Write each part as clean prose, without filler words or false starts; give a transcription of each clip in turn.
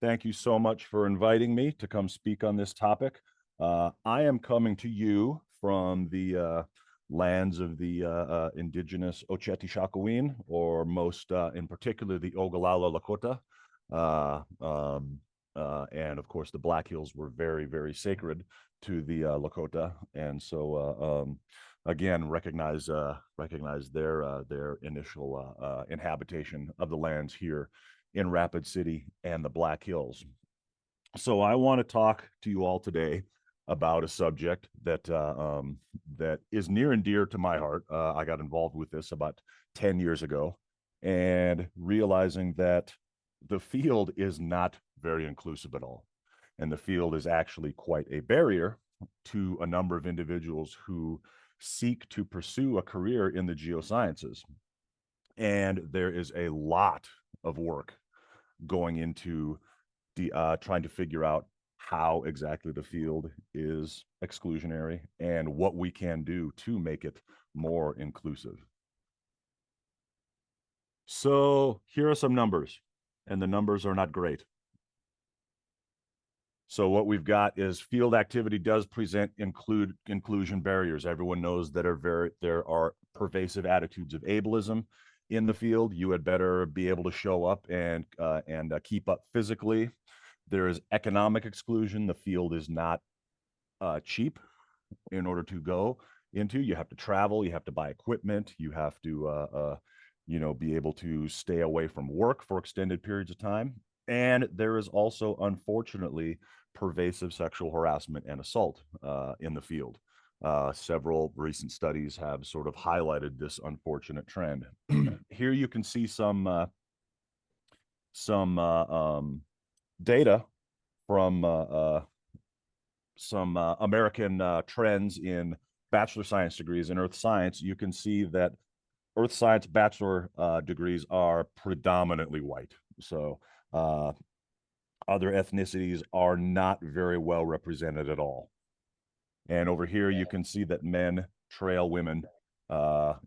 Thank you so much for inviting me to come speak on this topic. I am coming to you from the lands of the indigenous Oceti Sakowin, or most in particular the Ogallala Lakota. Uh, um, and of course, the Black Hills were very, very sacred to the Lakota. And so, again, recognize their initial inhabitation of the lands here in Rapid City and the Black Hills. So I want to talk to you all today about a subject that that is near and dear to my heart. I got involved with this about 10 years ago, and realizing that the field is not very inclusive at all. And the field is actually quite a barrier to a number of individuals who seek to pursue a career in the geosciences. And there is a lot of work going into trying to figure out how exactly the field is exclusionary and what we can do to make it more inclusive. So here are some numbers, and the numbers are not great. So what we've got is field activity does present inclusion barriers. Everyone knows that there are pervasive attitudes of ableism in the field. You had better be able to show up and keep up physically. There is economic exclusion. The field is not cheap in order to go into. You have to travel. You have to buy equipment. You have to be able to stay away from work for extended periods of time. And there is also, unfortunately, pervasive sexual harassment and assault in the field. Several recent studies have sort of highlighted this unfortunate trend. Here you can see some data from some American trends in bachelor science degrees in earth science. You can see that earth science bachelor degrees are predominantly white. So other ethnicities are not very well represented at all. And over here, you can see that men trail women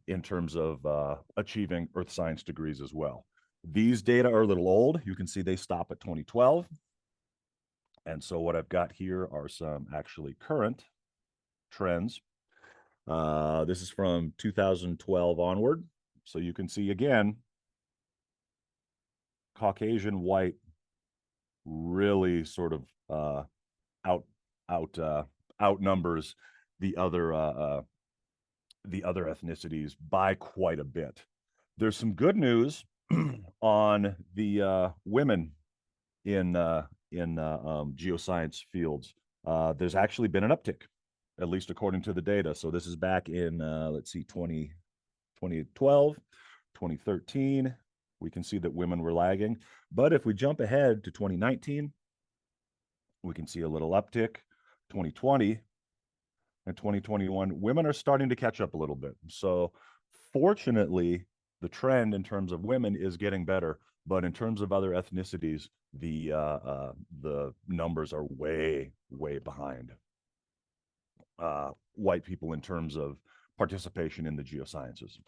in terms of achieving earth science degrees as well. These data are a little old. You can see they stop at 2012. And so what I've got here are some actually current trends. This is from 2012 onward. So you can see again, Caucasian white really sort of outnumbers the other ethnicities by quite a bit. There's some good news on the women in geoscience fields. There's actually been an uptick, at least according to the data. So this is back in, let's see, 2012, 2013. We can see that women were lagging. But if we jump ahead to 2019, we can see a little uptick. 2020 and 2021, women are starting to catch up a little bit. So fortunately, the trend in terms of women is getting better, but in terms of other ethnicities, the numbers are way behind white people in terms of participation in the geosciences.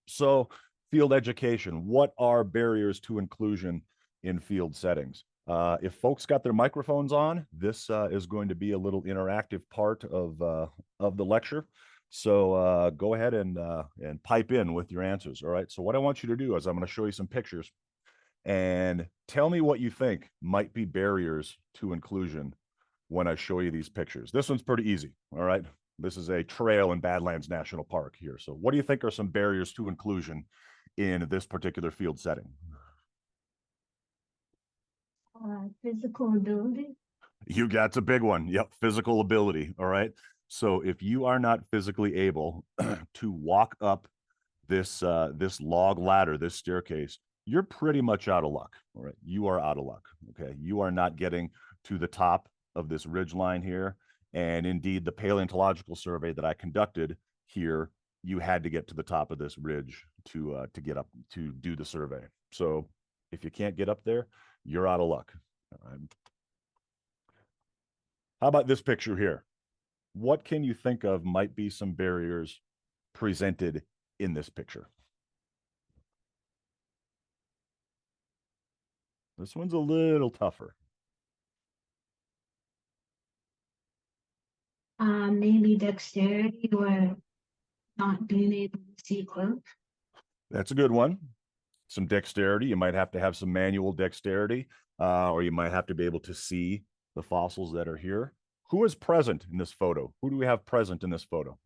So field education, what are barriers to inclusion in field settings? If folks got their microphones on, this is going to be a little interactive part of the lecture. So go ahead and pipe in with your answers. All right. So what I want you to do is I'm going to show you some pictures and tell me what you think might be barriers to inclusion when I show you these pictures. This one's pretty easy. All right. This is a trail in Badlands National Park here. So what do you think are some barriers to inclusion in this particular field setting? Physical ability. You got a big one. Yep, physical ability. All right. So if you are not physically able to walk up this log ladder, this staircase, you're pretty much out of luck. All right. You are out of luck. Okay. You are not getting to the top of this ridge line here. And indeed, the paleontological survey that I conducted here, you had to get to the top of this ridge to get up to do the survey. So if you can't get up there, you're out of luck. All right. How about this picture here? What can you think of might be some barriers presented in this picture? This one's a little tougher. Maybe dexterity or not being able to see close. That's a good one. Some dexterity. You might have to have some manual dexterity, or you might have to be able to see the fossils that are here. Who is present in this photo? Who do we have present in this photo?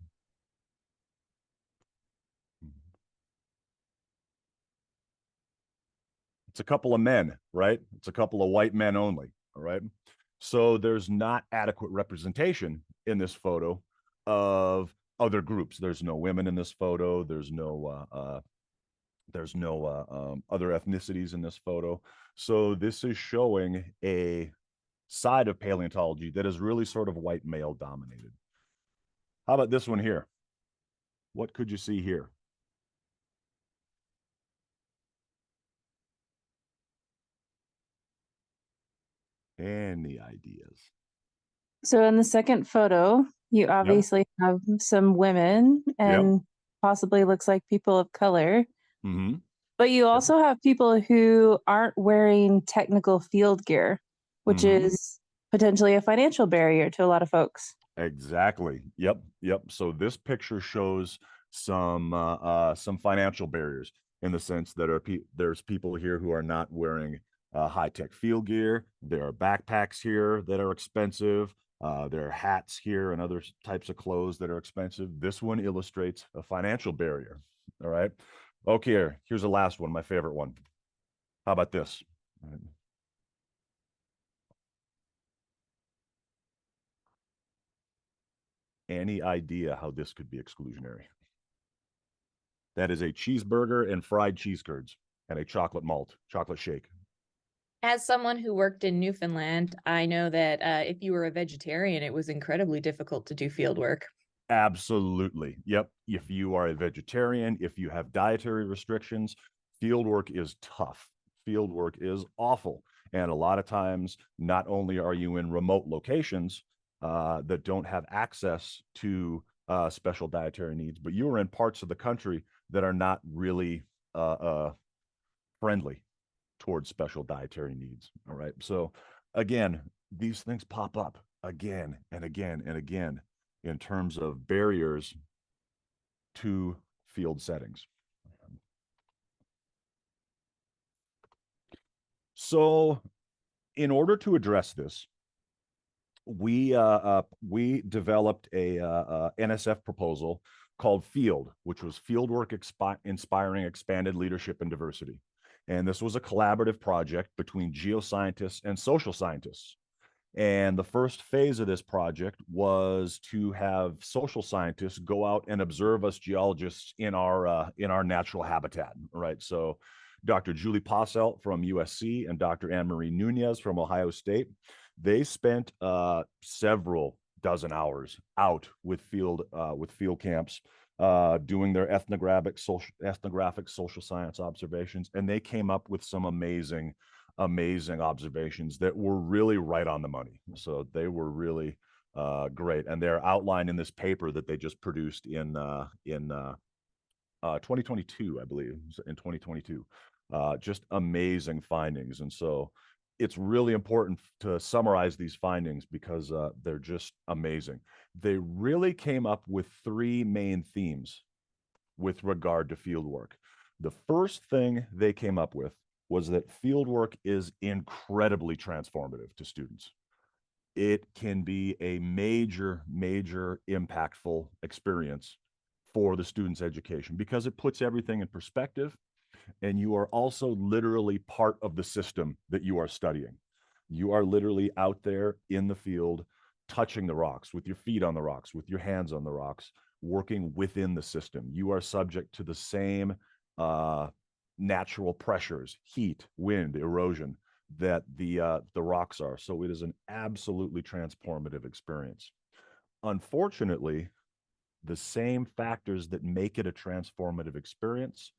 It's a couple of men, right? It's a couple of white men only, all right? So there's not adequate representation in this photo of other groups. There's no women in this photo. There's no other ethnicities in this photo. So this is showing a side of paleontology that is really sort of white male dominated. How about this one here? What could you see here? Any ideas? So in the second photo, you Yep. obviously have some women and possibly looks like people of color. Mm-hmm. But you also have people who aren't wearing technical field gear, which is potentially a financial barrier to a lot of folks. Exactly. Yep. So this picture shows some financial barriers in the sense that there's people here who are not wearing high-tech field gear. There are backpacks here that are expensive. There are hats here and other types of clothes that are expensive. This one illustrates a financial barrier. All right. Okay, here's the last one, my favorite one. How about this? Any idea how this could be exclusionary? That is a cheeseburger and fried cheese curds and a chocolate shake. As someone who worked in Newfoundland, I know that if you were a vegetarian, it was incredibly difficult to do field work. Absolutely. Yep. If you are a vegetarian, if you have dietary restrictions, field work is tough. Field work is awful. And a lot of times, not only are you in remote locations that don't have access to special dietary needs, but you are in parts of the country that are not really friendly towards special dietary needs. All right. So again, these things pop up again and again and again in terms of barriers to field settings. So in order to address this, we developed a NSF proposal called FIELD, which was Fieldwork Inspiring Expanded Leadership and Diversity. And this was a collaborative project between geoscientists and social scientists. And the first phase of this project was to have social scientists go out and observe us geologists in our natural habitat, right? So Dr. Julie Posselt from USC and Dr. Anne-Marie Nunez from Ohio State, they spent several dozen hours out with field camps doing their ethnographic social science observations, and they came up with some amazing observations that were really right on the money. So they were really great, and they're outlined in this paper that they just produced in 2022, I believe, in 2022. Just amazing findings, and so it's really important to summarize these findings because they're just amazing. They really came up with three main themes with regard to fieldwork. The first thing they came up with was that fieldwork is incredibly transformative to students. It can be a major impactful experience for the student's education because it puts everything in perspective, and you are also literally part of the system that you are studying. You are literally out there in the field, touching the rocks with your feet on the rocks, with your hands on the rocks, working within the system. You are subject to the same natural pressures, heat, wind, erosion that the rocks are. So it is an absolutely transformative experience. Unfortunately, the same factors that make it a transformative experience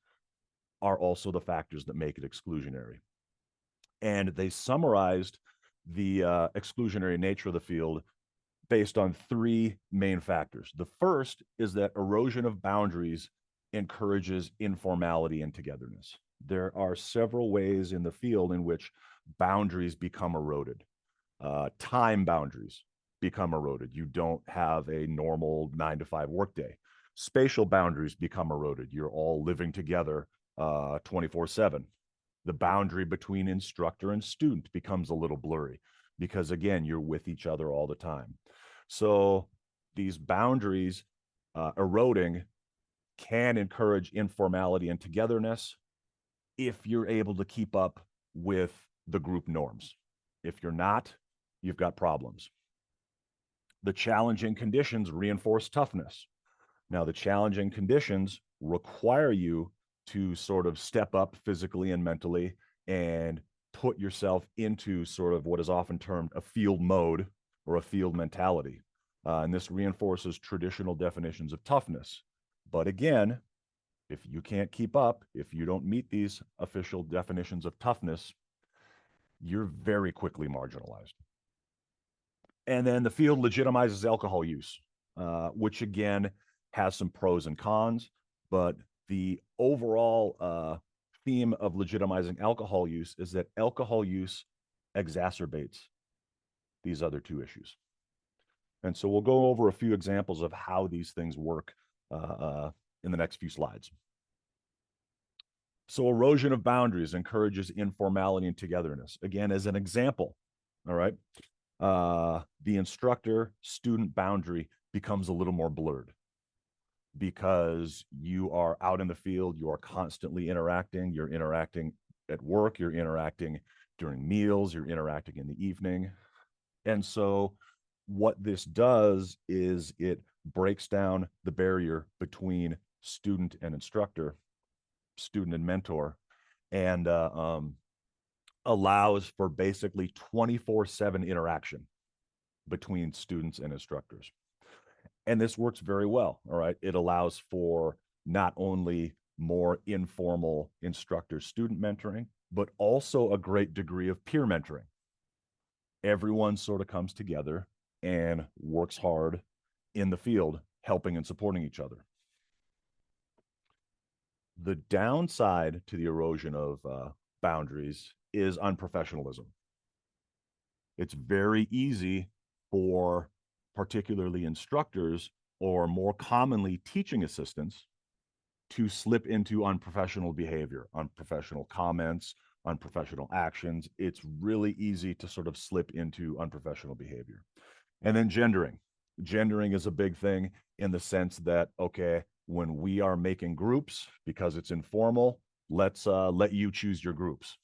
are also the factors that make it exclusionary. And they summarized the exclusionary nature of the field based on three main factors. The first is that erosion of boundaries encourages informality and togetherness. There are several ways in the field in which boundaries become eroded. Time boundaries become eroded. You don't have a normal 9-to-5 workday. Spatial boundaries become eroded. You're all living together 24/7. The boundary between instructor and student becomes a little blurry because, again, you're with each other all the time. So these boundaries eroding can encourage informality and togetherness if you're able to keep up with the group norms. If you're not, you've got problems. The challenging conditions reinforce toughness. Now, the challenging conditions require you to sort of step up physically and mentally and put yourself into sort of what is often termed a field mode or a field mentality. And this reinforces traditional definitions of toughness. But again, if you can't keep up, if you don't meet these official definitions of toughness, you're very quickly marginalized. And then the field legitimizes alcohol use, which again has some pros and cons, but the overall theme of legitimizing alcohol use is that alcohol use exacerbates these other two issues. And so we'll go over a few examples of how these things work in the next few slides. So erosion of boundaries encourages informality and togetherness. Again, as an example, all right, the instructor-student boundary becomes a little more blurred because you are out in the field, you are constantly interacting, you're interacting at work, you're interacting during meals, you're interacting in the evening. And so what this does is it breaks down the barrier between student and instructor, student and mentor, and allows for basically 24/7 interaction between students and instructors. And this works very well, all right? It allows for not only more informal instructor-student mentoring, but also a great degree of peer mentoring. Everyone sort of comes together and works hard in the field, helping and supporting each other. The downside to the erosion of boundaries is unprofessionalism. It's very easy for particularly instructors or more commonly teaching assistants to slip into unprofessional behavior, unprofessional comments, unprofessional actions. It's really easy to sort of slip into unprofessional behavior. And then gendering. Gendering is a big thing in the sense that, okay, when we are making groups, because it's informal, let's let you choose your groups.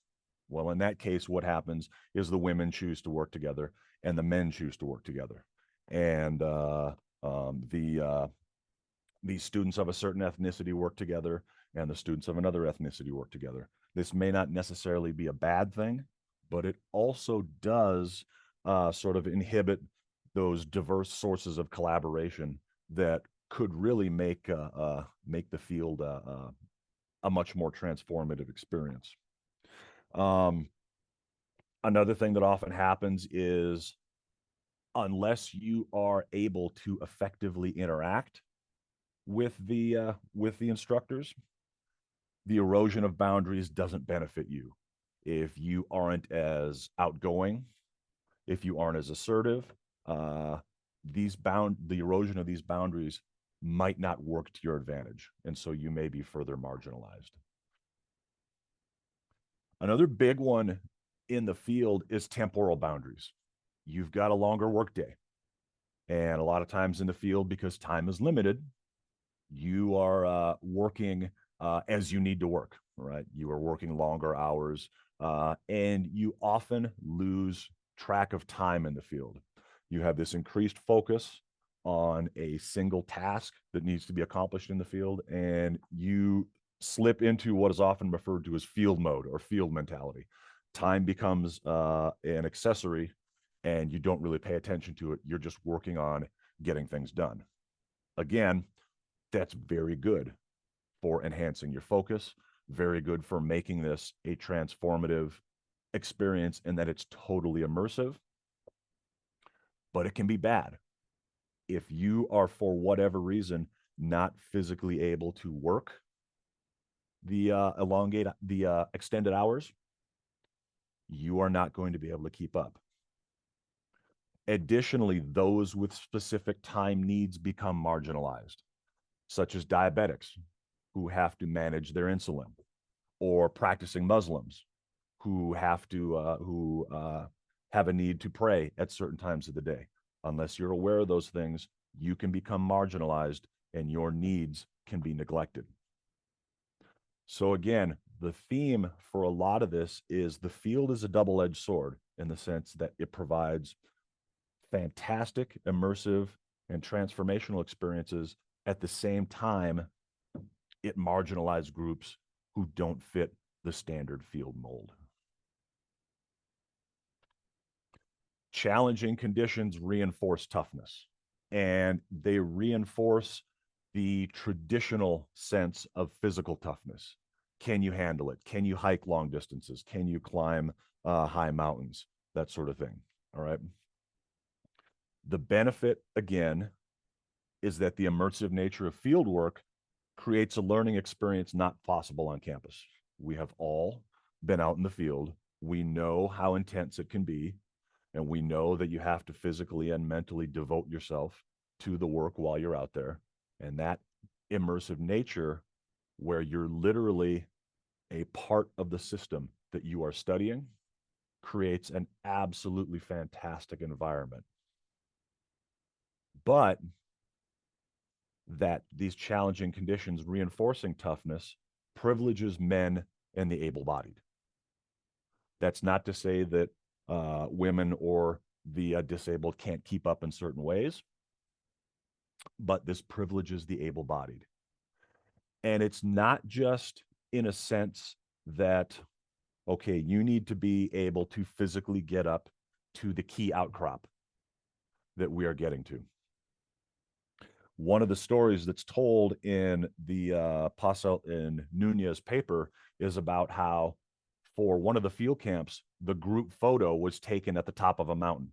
Well, in that case, what happens is the women choose to work together and the men choose to work together. And the students of a certain ethnicity work together and the students of another ethnicity work together. This may not necessarily be a bad thing, but it also does sort of inhibit those diverse sources of collaboration that could really make the field a much more transformative experience. Another thing that often happens is unless you are able to effectively interact with the instructors, the erosion of boundaries doesn't benefit you. If you aren't as outgoing, if you aren't as assertive, the erosion of these boundaries might not work to your advantage, and so you may be further marginalized. Another big one in the field is temporal boundaries. You've got a longer workday, and a lot of times in the field, because time is limited, you are working as you need to work, right? You are working longer hours, and you often lose track of time in the field. You have this increased focus on a single task that needs to be accomplished in the field, and you slip into what is often referred to as field mode or field mentality. Time becomes an accessory, and you don't really pay attention to it. You're just working on getting things done. Again, that's very good for enhancing your focus, very good for making this a transformative experience and that it's totally immersive, but it can be bad. If you are, for whatever reason, not physically able to work the extended hours, you are not going to be able to keep up. Additionally, those with specific time needs become marginalized, such as diabetics who have to manage their insulin, or practicing Muslims who have a need to pray at certain times of the day. Unless you're aware of those things, you can become marginalized and your needs can be neglected. So again, the theme for a lot of this is the field is a double-edged sword in the sense that it provides fantastic, immersive, and transformational experiences. At the same time, it marginalizes groups who don't fit the standard field mold. Challenging conditions reinforce toughness, and they reinforce the traditional sense of physical toughness. Can you handle it? Can you hike long distances? Can you climb high mountains? That sort of thing. All right. The benefit, again, is that the immersive nature of field work creates a learning experience not possible on campus. We have all been out in the field. We know how intense it can be, and we know that you have to physically and mentally devote yourself to the work while you're out there. And that immersive nature, where you're literally a part of the system that you are studying, creates an absolutely fantastic environment. But that these challenging conditions reinforcing toughness privileges men and the able-bodied. That's not to say that women or the disabled can't keep up in certain ways, but this privileges the able-bodied. And it's not just in a sense that, okay, you need to be able to physically get up to the key outcrop that we are getting to. One of the stories that's told in the Pasel and Nunez paper is about how for one of the field camps, the group photo was taken at the top of a mountain.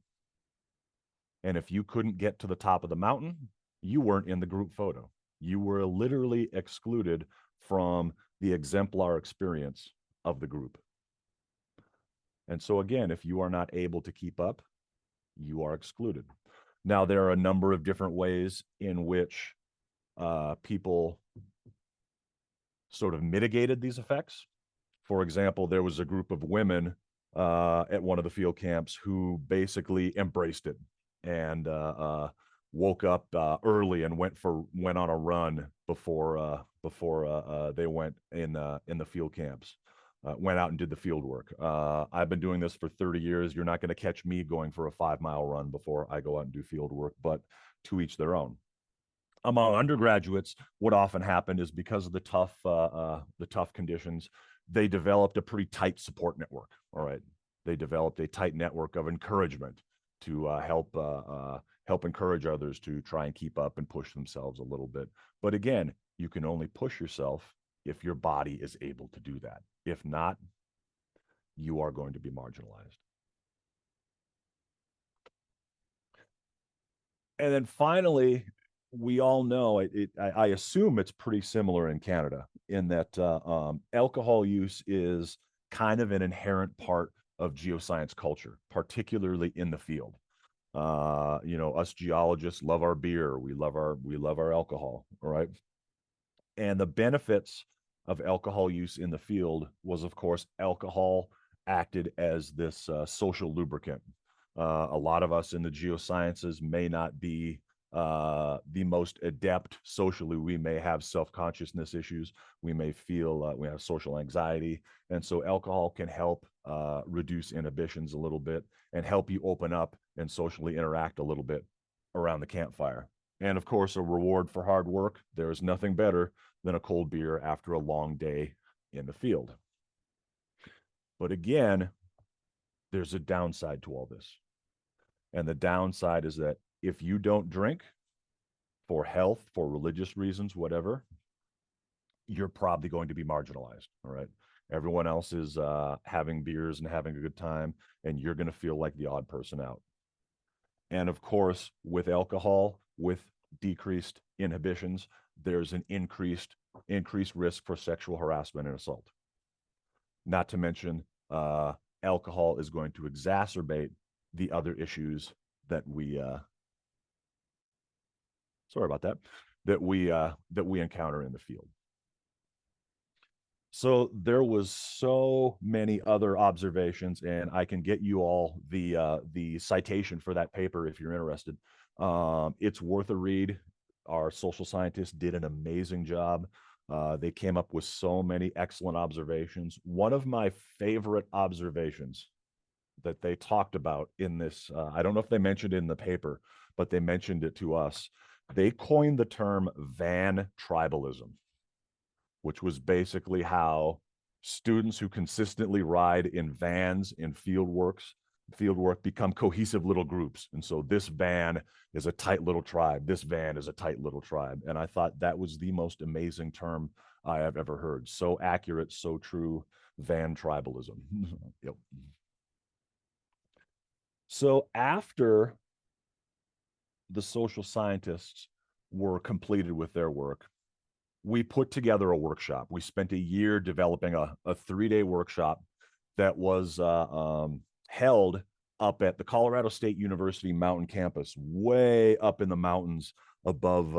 And if you couldn't get to the top of the mountain, you weren't in the group photo. You were literally excluded from the exemplar experience of the group. And so again, if you are not able to keep up, you are excluded. Now, there are a number of different ways in which people sort of mitigated these effects. For example, there was a group of women at one of the field camps who basically embraced it and woke up early and went on a run before they went in the field camps. Went out and did the field work. I've been doing this for 30 years. You're not going to catch me going for a 5-mile run before I go out and do field work, but to each their own. Among undergraduates, what often happened is because of the tough conditions, they developed a pretty tight support network. All right, they developed a tight network of encouragement to help encourage others to try and keep up and push themselves a little bit. But again, you can only push yourself if your body is able to do that. If not, you are going to be marginalized. And then finally, we all know, I assume it's pretty similar in Canada in that alcohol use is kind of an inherent part of geoscience culture, particularly in the field. Us geologists love our beer. We love our alcohol, all right? And the benefits of alcohol use in the field was, of course, alcohol acted as this social lubricant. A lot of us in the geosciences may not be the most adept socially. We may have self-consciousness issues. We may feel we have social anxiety. And so alcohol can help reduce inhibitions a little bit and help you open up and socially interact a little bit around the campfire. And of course, a reward for hard work. There is nothing better than a cold beer after a long day in the field. But again, there's a downside to all this. And the downside is that if you don't drink for health, for religious reasons, whatever, you're probably going to be marginalized. All right. Everyone else is having beers and having a good time, and you're going to feel like the odd person out. And of course, with alcohol, with decreased inhibitions, there's an increased risk for sexual harassment and assault. Not to mention alcohol is going to exacerbate the other issues that we sorry about that, that we encounter in the field. So there was so many other observations, and I can get you all the citation for that paper if you're interested. It's worth a read. Our social scientists did an amazing job. They came up with so many excellent observations. One of my favorite observations that they talked about in this, I don't know if they mentioned it in the paper, but they mentioned it to us. They coined the term van tribalism, which was basically how students who consistently ride in vans in fieldwork become cohesive little groups. And so this van is a tight little tribe. This van is a tight little tribe. And I thought that was the most amazing term I have ever heard. So accurate, so true, van tribalism. Yep. So after the social scientists were completed with their work, we put together a workshop. We spent a year developing a 3-day workshop that was held up at the Colorado State University Mountain Campus, way up in the mountains above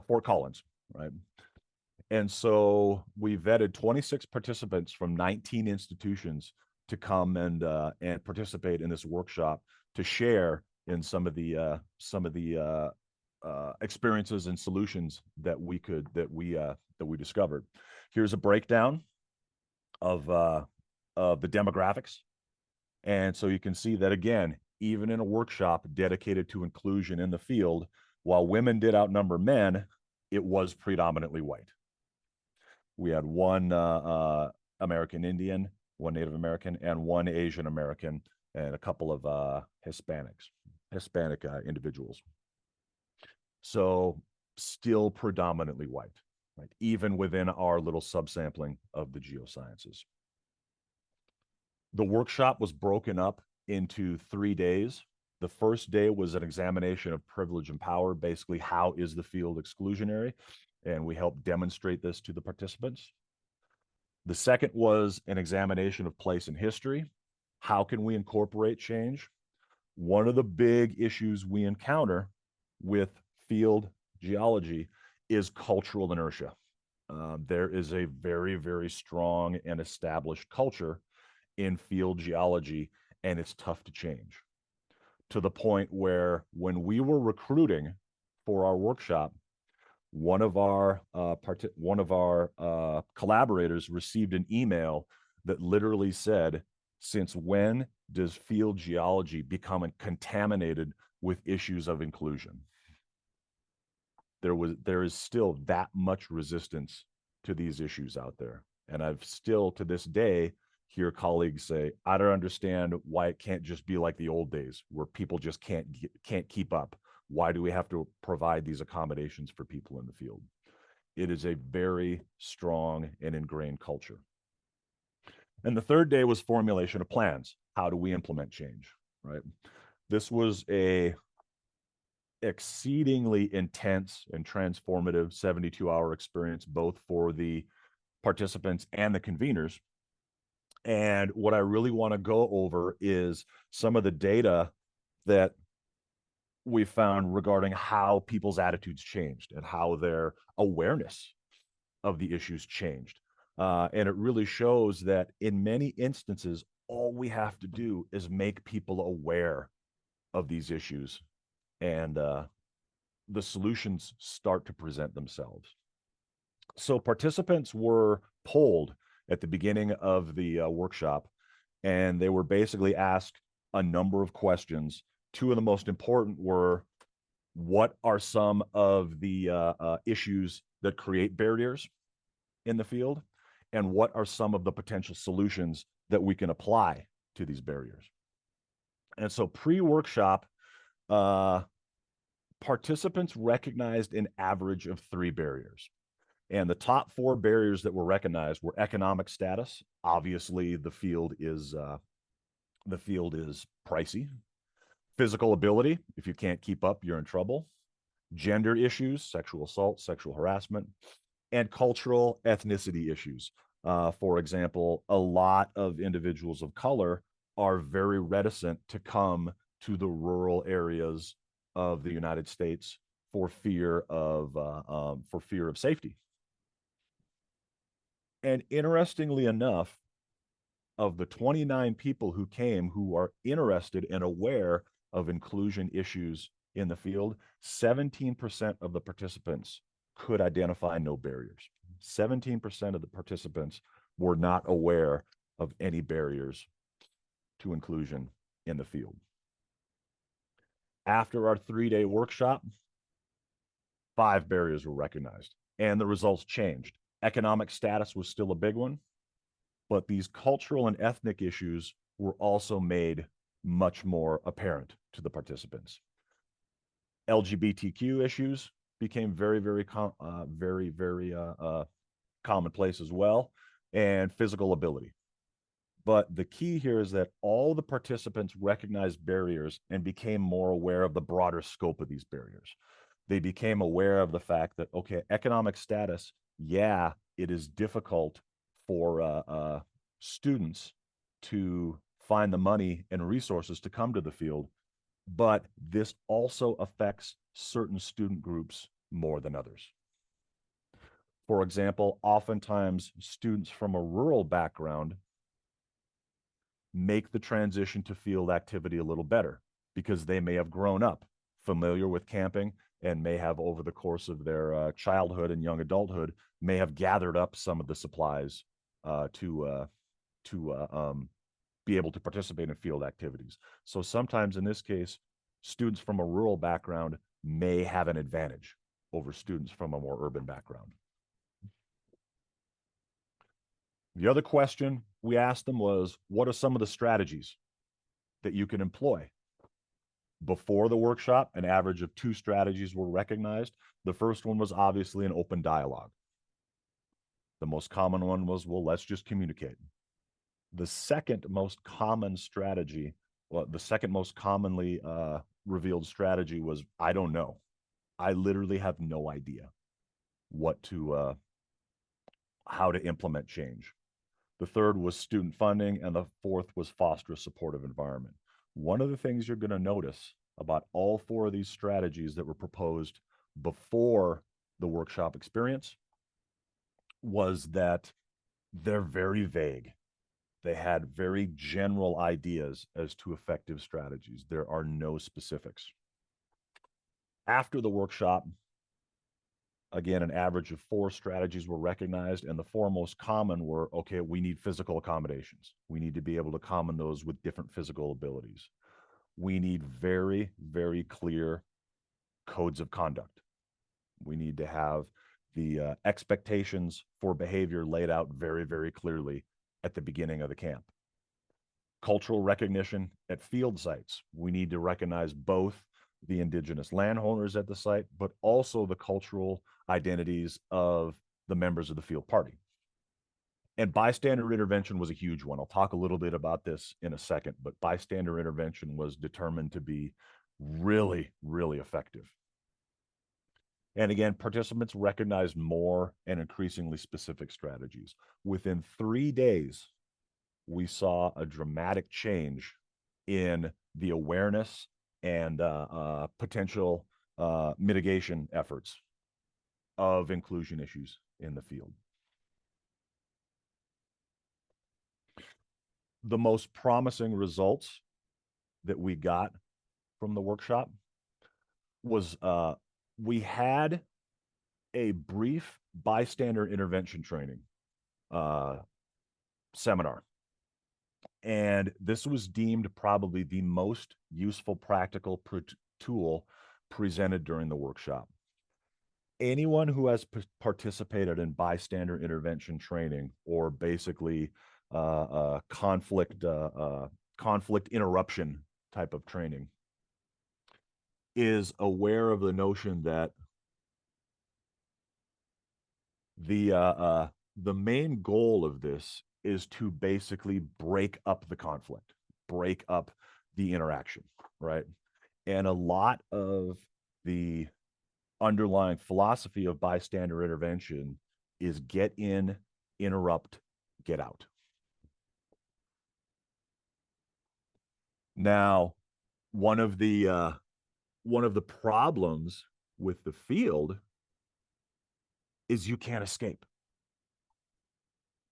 Fort Collins, right? And so we vetted 26 participants from 19 institutions to come and participate in this workshop to share in some of the experiences and solutions that we discovered. Here's a breakdown of the demographics, and so you can see that again, even in a workshop dedicated to inclusion in the field, while women did outnumber men, it was predominantly white. We had one American Indian, one Native American, and one Asian American, and a couple of Hispanic individuals. So still predominantly white, right? Even within our little subsampling of the geosciences. The workshop was broken up into 3 days. The first day was an examination of privilege and power, basically how is the field exclusionary? And we helped demonstrate this to the participants. The second was an examination of place and history. How can we incorporate change? One of the big issues we encounter with field geology is cultural inertia. There is a very, very strong and established culture in field geology, and it's tough to change, to the point where when we were recruiting for our workshop, one of our collaborators received an email that literally said, "Since when does field geology become contaminated with issues of inclusion?" There is still that much resistance to these issues out there. And I've still, to this day, hear colleagues say, "I don't understand why it can't just be like the old days where people just can't keep up. Why do we have to provide these accommodations for people in the field?" It is a very strong and ingrained culture. And the third day was formulation of plans. How do we implement change, right? This was a exceedingly intense and transformative 72-hour experience, both for the participants and the conveners. And what I really want to go over is some of the data that we found regarding how people's attitudes changed and how their awareness of the issues changed. And it really shows that in many instances, all we have to do is make people aware of these issues, and the solutions start to present themselves. So participants were polled at the beginning of the workshop, and they were basically asked a number of questions. Two of the most important were, what are some of the issues that create barriers in the field? And what are some of the potential solutions that we can apply to these barriers? And so pre-workshop, participants recognized an average of 3 barriers. And the top 4 barriers that were recognized were economic status. Obviously, the field is pricey. Physical ability. If you can't keep up, you're in trouble. Gender issues, sexual assault, sexual harassment, and cultural ethnicity issues. For example, a lot of individuals of color are very reticent to come to the rural areas of the United States for fear of safety. And interestingly enough, of the 29 people who came who are interested and aware of inclusion issues in the field, 17% of the participants could identify no barriers. 17% of the participants were not aware of any barriers to inclusion in the field. After our 3-day workshop, 5 barriers were recognized, and the results changed. Economic status was still a big one, but these cultural and ethnic issues were also made much more apparent to the participants. LGBTQ issues became very commonplace as well, and physical ability. But the key here is that all the participants recognized barriers and became more aware of the broader scope of these barriers. They became aware of the fact that, okay, economic status, yeah, it is difficult for students to find the money and resources to come to the field, but this also affects certain student groups more than others. For example, oftentimes students from a rural background make the transition to field activity a little better because they may have grown up familiar with camping and may have, over the course of their childhood and young adulthood, may have gathered up some of the supplies to be able to participate in field activities. So sometimes in this case, students from a rural background may have an advantage over students from a more urban background. The other question we asked them was, what are some of the strategies that you can employ? Before the workshop, an average of 2 strategies were recognized. The first one was obviously an open dialogue. The most common one was, well, let's just communicate. The second most common strategy, well, the second most commonly revealed strategy was, I don't know. I literally have no idea what to, how to implement change. The third was student funding, and the fourth was foster a supportive environment. One of the things you're going to notice about all 4 of these strategies that were proposed before the workshop experience was that they're very vague. They had very general ideas as to effective strategies. There are no specifics. After the workshop, again, an average of 4 strategies were recognized, and the 4 most common were, okay, we need physical accommodations. We need to be able to common those with different physical abilities. We need very, very clear codes of conduct. We need to have the expectations for behavior laid out very, very clearly at the beginning of the camp. Cultural recognition at field sites. We need to recognize both the indigenous landowners at the site, but also the cultural identities of the members of the field party. And bystander intervention was a huge one. I'll talk a little bit about this in a second, but bystander intervention was determined to be really, really effective. And again, participants recognized more and increasingly specific strategies. Within 3 days, we saw a dramatic change in the awareness and potential mitigation efforts of inclusion issues in the field. The most promising results that we got from the workshop was we had a brief bystander intervention training seminar. And this was deemed probably the most useful practical tool presented during the workshop. Anyone who has participated in bystander intervention training, or basically conflict interruption type of training, is aware of the notion that the main goal of this is to basically break up the conflict, break up the interaction, right? And a lot of the underlying philosophy of bystander intervention is get in, interrupt, get out. Now, one of the problems with the field is you can't escape.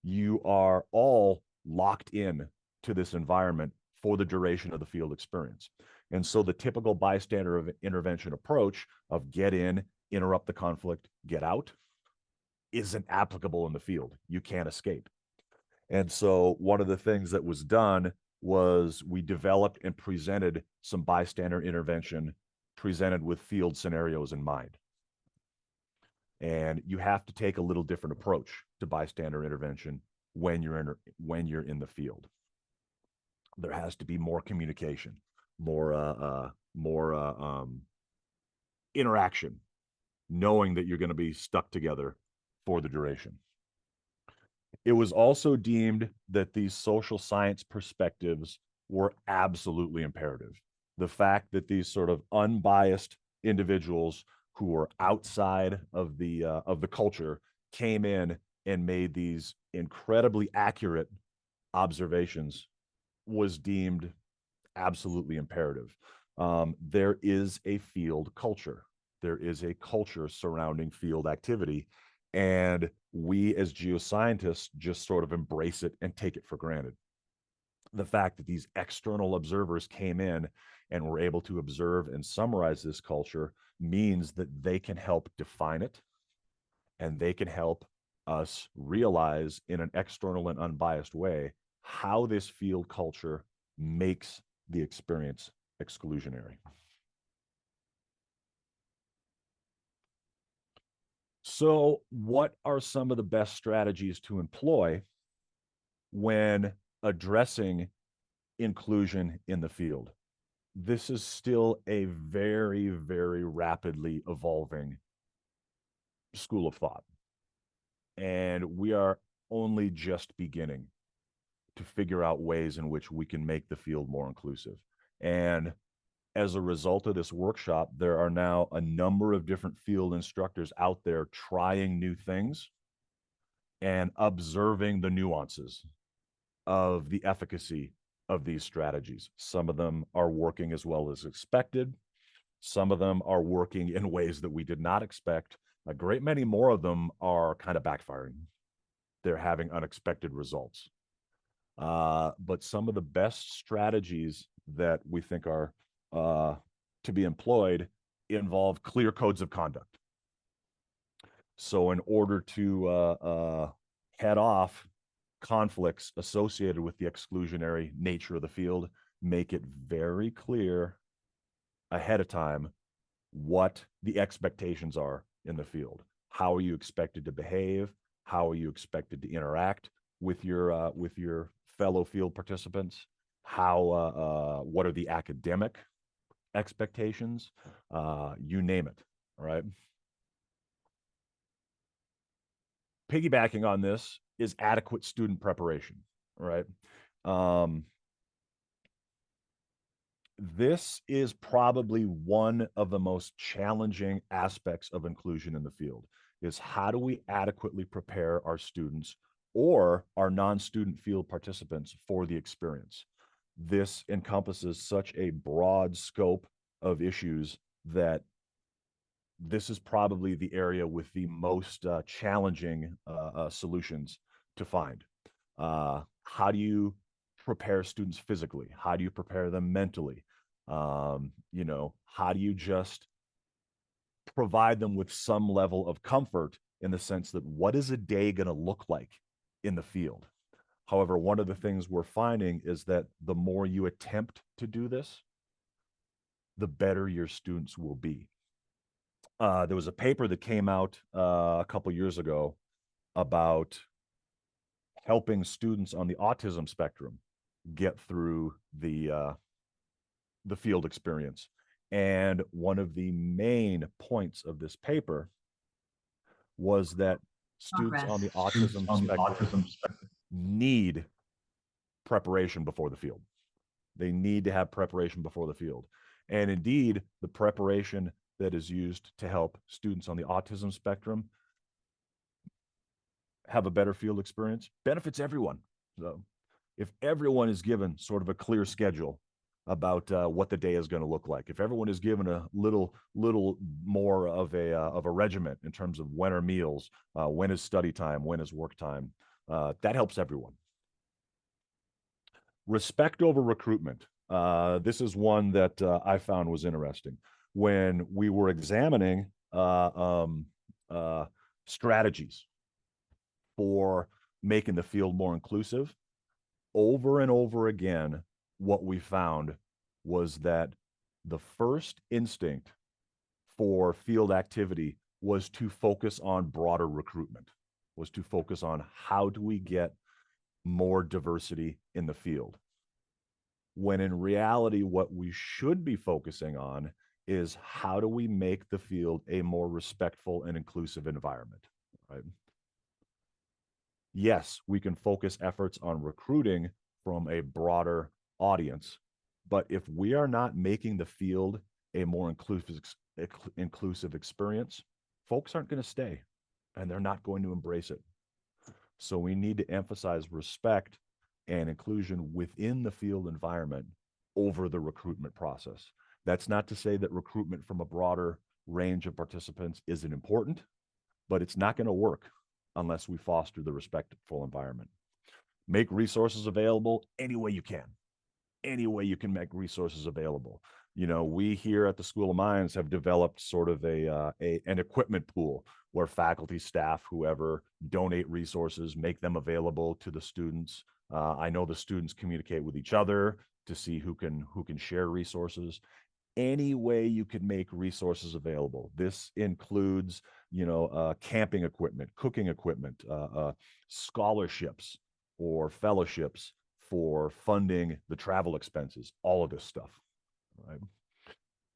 You are all locked in to this environment for the duration of the field experience. And so the typical bystander of intervention approach of get in, interrupt the conflict, get out, isn't applicable in the field. You can't escape. And so one of the things that was done was we developed and presented some bystander intervention presented with field scenarios in mind. And you have to take a little different approach to bystander intervention when you're in the field. There has to be more communication, more interaction, knowing that you're going to be stuck together for the duration. It was also deemed that these social science perspectives were absolutely imperative. The fact that these sort of unbiased individuals who were outside of the culture came in and made these incredibly accurate observations was deemed absolutely imperative. There is a field culture. There is a culture surrounding field activity, and we as geoscientists just sort of embrace it and take it for granted. The fact that these external observers came in and were able to observe and summarize this culture means that they can help define it, and they can help us realize in an external and unbiased way how this field culture makes the experience exclusionary. So, what are some of the best strategies to employ when addressing inclusion in the field? This is still a very, very rapidly evolving school of thought. And we are only just beginning to figure out ways in which we can make the field more inclusive. And as a result of this workshop, there are now a number of different field instructors out there trying new things and observing the nuances of the efficacy of these strategies. Some of them are working as well as expected. Some of them are working in ways that we did not expect. A great many more of them are kind of backfiring. They're having unexpected results. But some of the best strategies that we think are to be employed involve clear codes of conduct. So in order to head off conflicts associated with the exclusionary nature of the field, make it very clear ahead of time what the expectations are in the field. How are you expected to behave? How are you expected to interact with your fellow field participants? What are the academic expectations? You name it, all right? Piggybacking on this is adequate student preparation, right? This is probably one of the most challenging aspects of inclusion in the field, is how do we adequately prepare our students or our non-student field participants for the experience? This encompasses such a broad scope of issues that this is probably the area with the most challenging solutions to find. How do you prepare students physically? How do you prepare them mentally? How do you just provide them with some level of comfort in the sense that what is a day going to look like in the field? However, one of the things we're finding is that the more you attempt to do this, the better your students will be. There was a paper that came out a couple years ago about helping students on the autism spectrum get through the field experience. And one of the main points of this paper was that students on the autism spectrum need preparation before the field. They need to have preparation before the field. And indeed, the preparation that is used to help students on the autism spectrum have a better field experience, benefits everyone. So if everyone is given sort of a clear schedule about what the day is going to look like, if everyone is given a little more of a regiment in terms of when are meals, when is study time, when is work time, that helps everyone. Respect over recruitment. This is one that I found was interesting. When we were examining strategies for making the field more inclusive, over and over again, what we found was that the first instinct for field activity was to focus on broader recruitment, was to focus on how do we get more diversity in the field. When in reality, what we should be focusing on is how do we make the field a more respectful and inclusive environment, right? Yes, we can focus efforts on recruiting from a broader audience, but if we are not making the field a more inclusive experience, folks aren't going to stay and they're not going to embrace it. So we need to emphasize respect and inclusion within the field environment over the recruitment process. That's not to say that recruitment from a broader range of participants isn't important, but it's not going to work unless we foster the respectful environment. Make resources available any way you can. Any way you can make resources available. You know, we here at the School of Mines have developed sort of an equipment pool where faculty, staff, whoever donate resources, make them available to the students. I know the students communicate with each other to see who can share resources. Any way you can make resources available. This includes, camping equipment, cooking equipment, scholarships or fellowships for funding the travel expenses, all of this stuff, right?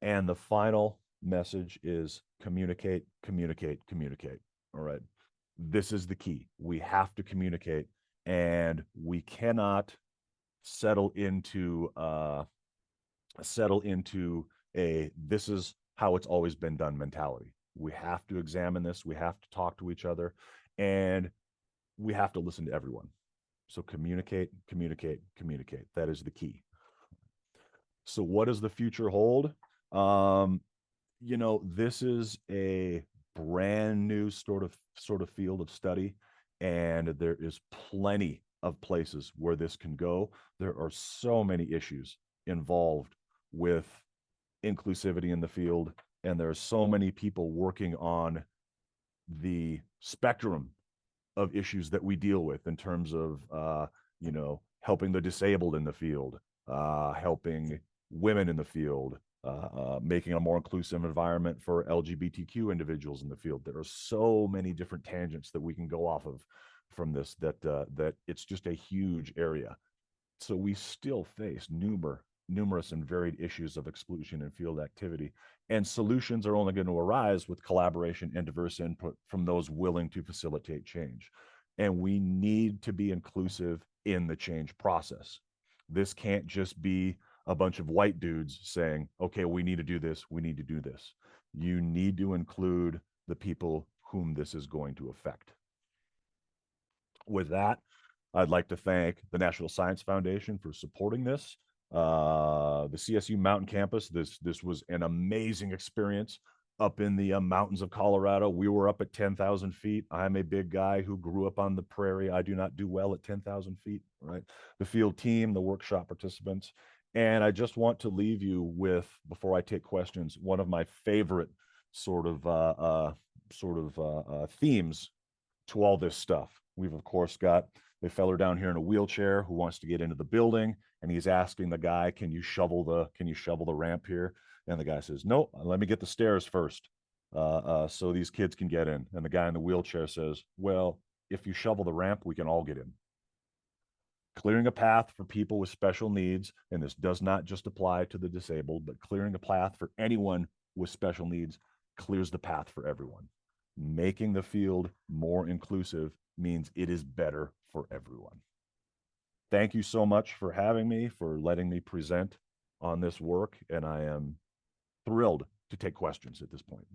And the final message is communicate, communicate, communicate, all right? This is the key. We have to communicate, and we cannot settle into a this is how it's always been done mentality. We have to examine this. We have to talk to each other, and we have to listen to everyone. So communicate, communicate, communicate. That is the key. So what does the future hold? This is a brand new sort of field of study, and there is plenty of places where this can go. There are so many issues involved with inclusivity in the field, and there are so many people working on the spectrum of issues that we deal with in terms of helping the disabled in the field, helping women in the field, making a more inclusive environment for LGBTQ individuals in the field. There are so many different tangents that we can go off of from this that it's just a huge area. So we still face numerous and varied issues of exclusion in field activity, and solutions are only going to arise with collaboration and diverse input from those willing to facilitate change. And we need to be inclusive in the change process. This can't just be a bunch of white dudes saying, okay, we need to do this, we need to do this. You need to include the people whom this is going to affect. With that, I'd like to thank the National Science Foundation for supporting this. The CSU Mountain Campus, this was an amazing experience up in the mountains of Colorado. We were up at 10,000 feet. I'm a big guy who grew up on the prairie. I do not do well at 10,000 feet, right? The field team, the workshop participants. And I just want to leave you with, before I take questions, one of my favorite themes to all this stuff. We've of course got a feller down here in a wheelchair who wants to get into the building, and he's asking the guy, can you shovel the ramp here? And the guy says, no, let me get the stairs first, so these kids can get in. And the guy in the wheelchair says, well, if you shovel the ramp, we can all get in. Clearing a path for people with special needs, and this does not just apply to the disabled, but clearing a path for anyone with special needs clears the path for everyone. Making the field more inclusive means it is better for everyone. Thank you so much for having me, for letting me present on this work, and I am thrilled to take questions at this point.